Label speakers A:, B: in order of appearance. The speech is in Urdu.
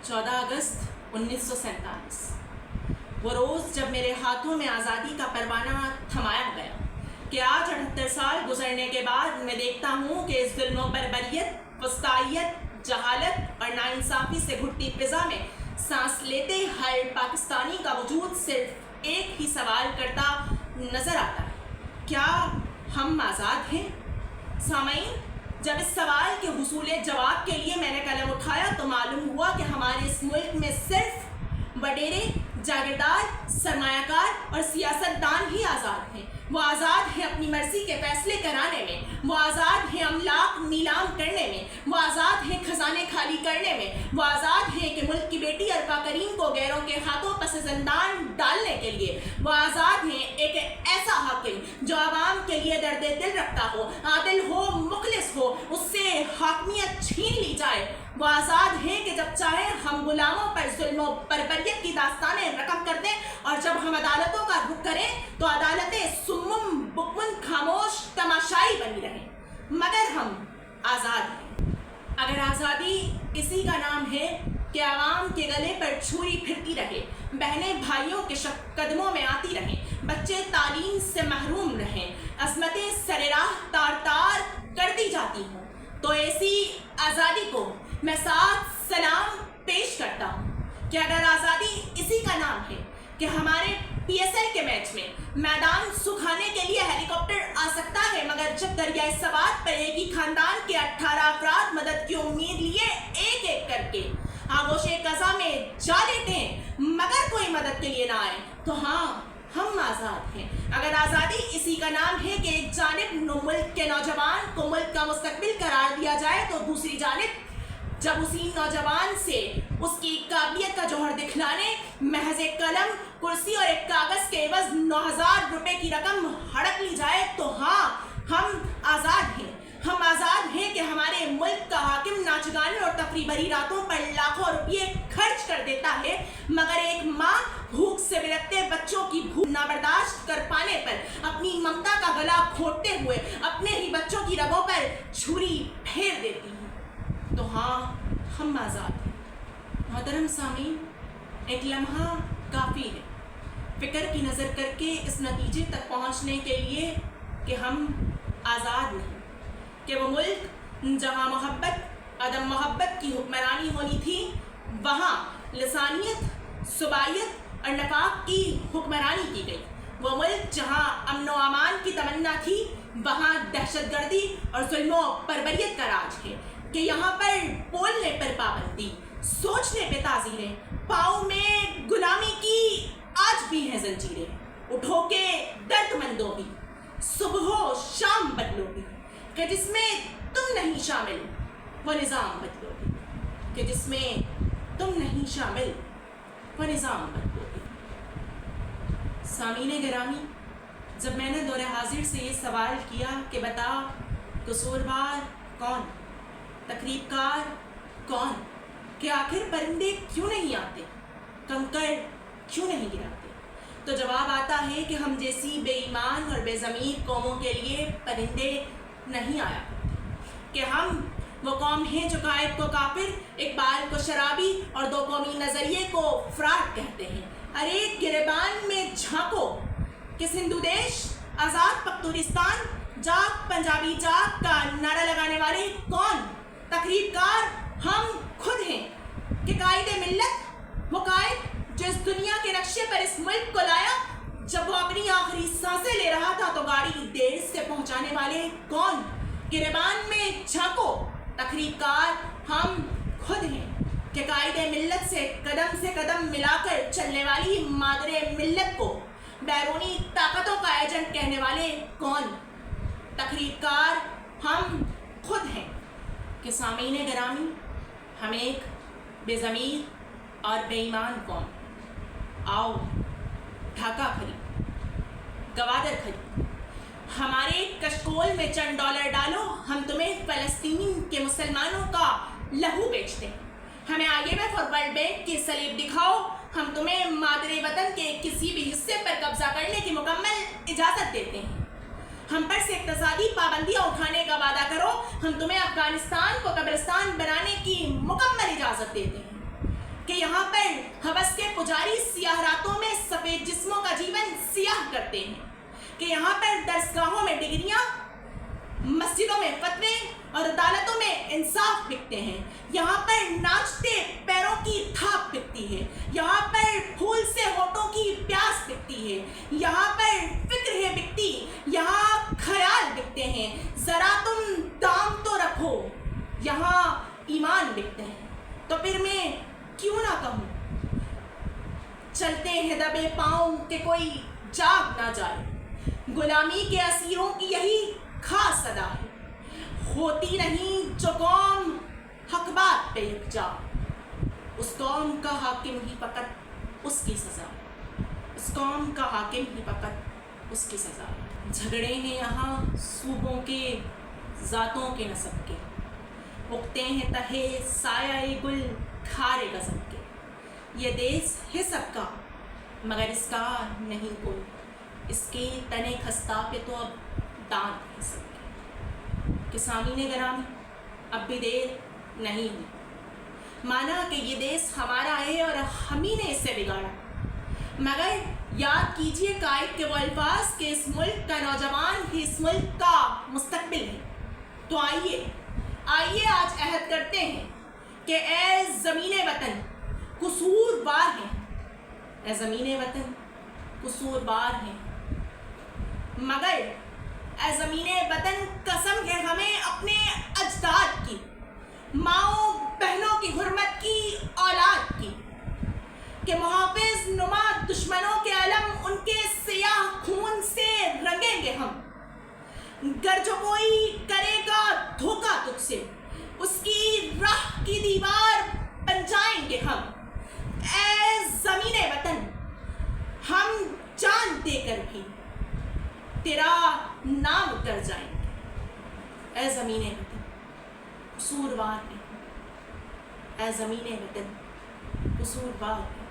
A: 14 اگست 1947 وہ روز جب میرے ہاتھوں میں آزادی کا پروانہ تھمایا گیا کہ آج 78 سال گزرنے کے بعد میں دیکھتا ہوں کہ اس ظلم و بربریت، وسطائیت، جہالت اور ناانصافی سے گھٹتی فضا میں سانس لیتے ہر پاکستانی کا وجود صرف ایک ہی سوال کرتا نظر آتا ہے: کیا ہم آزاد ہیں؟ سامعین، جب اس سوال کے حصول جواب کے لیے میں نے قلم اٹھایا تو معلوم ہوا کہ ہمارے اس ملک میں صرف وڈیرے، جاگیردار، سرمایہ کار اور سیاستدان ہی آزاد ہیں۔ وہ آزاد ہیں اپنی مرضی کے فیصلے کرانے میں، وہ آزاد ہیں املاک نیلام کرنے میں، وہ آزاد ہیں خزانے خالی کرنے میں، وہ آزاد ہیں کہ ملک کی بیٹی ارقا کریم کو غیروں کے ہاتھوں پس زندان ڈالنے کے لیے، وہ آزاد ہیں ایک ایسا حاکم جو عوام کے لیے درد دل رکھتا ہو، عادل ہو، مخلص ہو، اس سے حاکمیت چھین لی جائے۔ وہ آزاد ہیں کہ جب چاہیں ہم غلاموں پر ظلم و بربریت کی داستانیں رقم کر دیں، اور جب ہم عدالتوں کا رخ کریں تو عدالتیں سمم بکمن خاموش تماشائی بنی رہیں، مگر ہم آزاد ہیں۔ اگر آزادی اسی کا نام ہے کہ عوام کے گلے پر چھری پھرتی رہے، بہنیں بھائیوں کے قدموں میں آتی رہیں، بچے تعلیم سے محروم رہیں، عصمتیں سر راہ تار تار کر دی جاتی ہوں، تو ایسی آزادی کو میں ساتھ سلام پیش کرتا ہوں کہ اگر آزادی اسی کا نام ہے کہ ہمارے پی ایس ایل کے میچ میں میدان سکھانے کے لیے ہیلی کاپٹر آ سکتا ہے، مگر جب دریائے سوات پر ایک ہی خاندان کے 18 افراد مدد کی امید لیے ایک ایک کر کے آغوش قضا میں جا لیتے ہیں مگر کوئی مدد کے لیے نہ آئے، تو ہاں، ہم آزاد ہیں۔ اگر آزادی اسی کا نام ہے کہ ایک جانب ملک کے نوجوان کو ملک کا مستقبل قرار دیا جائے تو دوسری جانب جب اسی نوجوان سے اس کی قابلیت کا جوہر دکھلانے محض ایک قلم، کرسی اور ایک کاغذ کے عوض 9,000 روپے کی رقم ہڑپ لی جائے، تو ہاں، ہم آزاد ہیں۔ ہم آزاد ہیں کہ ہمارے ملک کا حاکم ناچ گانے اور تفریح بھری راتوں پر لاکھوں روپے خرچ کر دیتا ہے، مگر ایک ماں بھوک سے بلکتے بچوں کی بھوک نہ برداشت کر پانے پر اپنی ممتا کا گلا گھونٹتے ہوئے اپنے ہی بچوں کی رگوں پر چھری پھیر دیتی ہے، تو ہاں، ہم آزاد ہیں۔ محترم سامعین، ایک لمحہ کافی ہے فکر کی نظر کر کے اس نتیجے تک پہنچنے کے لیے کہ ہم آزاد نہیں، کہ وہ ملک جہاں محبت، عدم محبت کی حکمرانی ہونی تھی، وہاں لسانیت، صوبائیت اور نفاق کی حکمرانی کی گئی۔ وہ ملک جہاں امن و امان کی تمنا تھی، وہاں دہشت گردی اور ظلم و بربریت کا راج ہے، کہ یہاں پر بولنے پر پابندی، سوچنے پہ تعزیریں، پاؤں میں غلامی کی آج بھی ہیں زنجیریں۔ اٹھو کے درد مندوں بھی، صبح و شام بدلو بھی، کہ جس میں تم نہیں شامل وہ نظام بدلو گی، کہ جس میں تم نہیں شامل وہ نظام بدلو گی۔ سامعین گرامی، جب میں نے دور حاضر سے یہ سوال کیا کہ بتا قصوروار کون، تقریب کار کون، کہ آخر پرندے کیوں نہیں آتے، کنکر کیوں نہیں گراتے، تو جواب آتا ہے کہ ہم جیسی بے ایمان اور بے ضمیر قوموں کے لیے پرندے نہیں آیا کرتے، کہ ہم وہ قوم ہیں جو قائد کو کافر، اقبال کو شرابی اور دو قومی نظریے کو فراڈ کہتے ہیں۔ ارے گریبان میں جھانکو، کس ہندو دیش، آزاد پختونستان، جاگ پنجابی جاگ کا نعرہ لگانے والے کون؟ تقریب کار ہم خود ہیں، کہ قائد ملت، وہ قائد جو اس دنیا کے نقشے پر اس ملک کو لایا، جب وہ اپنی آخری سانسیں لے رہا تھا تو گاڑی دیر سے پہنچانے والے کون؟ گریبان میں جھانکو، تقریب کار ہم خود ہیں، کہ قائد ملت سے قدم ملا کر چلنے والی مادر ملت کو بیرونی طاقتوں کا ایجنٹ کہنے والے کون؟ تقریب کار ہم خود ہیں۔ کہ سامعین گرامی، ہم ایک بے ضمیر اور بے ایمان قوم، آؤ ڈھاکہ خرید، گوادر خرید، ہمارے کشکول میں چند ڈالر ڈالو، ہم تمہیں فلسطین کے مسلمانوں کا لہو بیچتے ہیں، ہمیں IMF اور ورلڈ بینک کی سلیب دکھاؤ، ہم تمہیں مادر وطن کے کسی بھی حصے پر قبضہ کرنے کی مکمل اجازت دیتے ہیں، ہم پر سے اقتصادی پابندیاں اٹھانے کا وعدہ کرو، ہم تمہیں افغانستان کو قبرستان بنانے کی مکمل اجازت دیتے ہیں، کہ یہاں پر ہوس کے پجاری سیاہ راتوں میں سفید جسموں کا جیون سیاہ کرتے ہیں، کہ یہاں پر درسگاہوں میں ڈگریاں، مسجدوں میں فتوے اور عدالتوں میں انصاف بکتے ہیں، یہاں پر ناچتے پیروں کی تھاپ بکتی ہے، یہاں پر پھول سے ہونٹوں کی پیاس بکتی ہے، یہاں پر فکر ہے بکتی، یہاں خیال بکتے ہیں، ذرا تم دام تو رکھو، یہاں ایمان بکتے ہیں۔ تو پھر میں کیوں نہ کہوں، چلتے ہیں دبے پاؤں کہ کوئی جاگ نہ جائے، غلامی کے اسیروں کی یہی خاص ادا ہے، ہوتی نہیں جو قوم حق بات پہ یکجا، اس قوم کا حاکم ہی فقط اس کی سزا، اس قوم کا حاکم ہی فقط اس کی سزا۔ جھگڑے ہیں یہاں صوبوں کے، ذاتوں کے نسب کے، اگتے ہیں تہے سایہ گل کھارے غضب کے، یہ دیس ہے سب کا مگر اس کا نہیں کوئی، اس کے تنے خستہ پہ تو اب دانت ہے سب کے۔ کہ سامعین گرامی، اب بھی دیر نہیں ہوئی، مانا کہ یہ دیس ہمارا ہے اور ہم ہی نے اسے بگاڑا، مگر یاد کیجئے قائد کے وہ الفاظ کہ اس ملک کا نوجوان ہی اس ملک کا مستقبل ہے۔ تو آئیے آج عہد کرتے ہیں کہ اے زمین وطن قصور بار ہیں، اے زمین وطن قصور بار ہیں، مگر اے زمین وطن قسم ہے ہمیں اپنے اجداد کی، ماؤں بہنوں کی حرمت کی، اولاد کی، کہ محافظ نما دشمنوں کے علم ان کے سیاہ خون سے رنگیں گے ہم، گر جو کوئی کرے گا دھوکہ تجھ سے اس کی راہ کی دیوار بن جائیں گے ہم۔ اے زمین وطن ہم جان دے کر بھی تیرا نام کر جائیں گے، اے زمین وطن قصوروار ہے، اے زمین وطن قصوروار ہے۔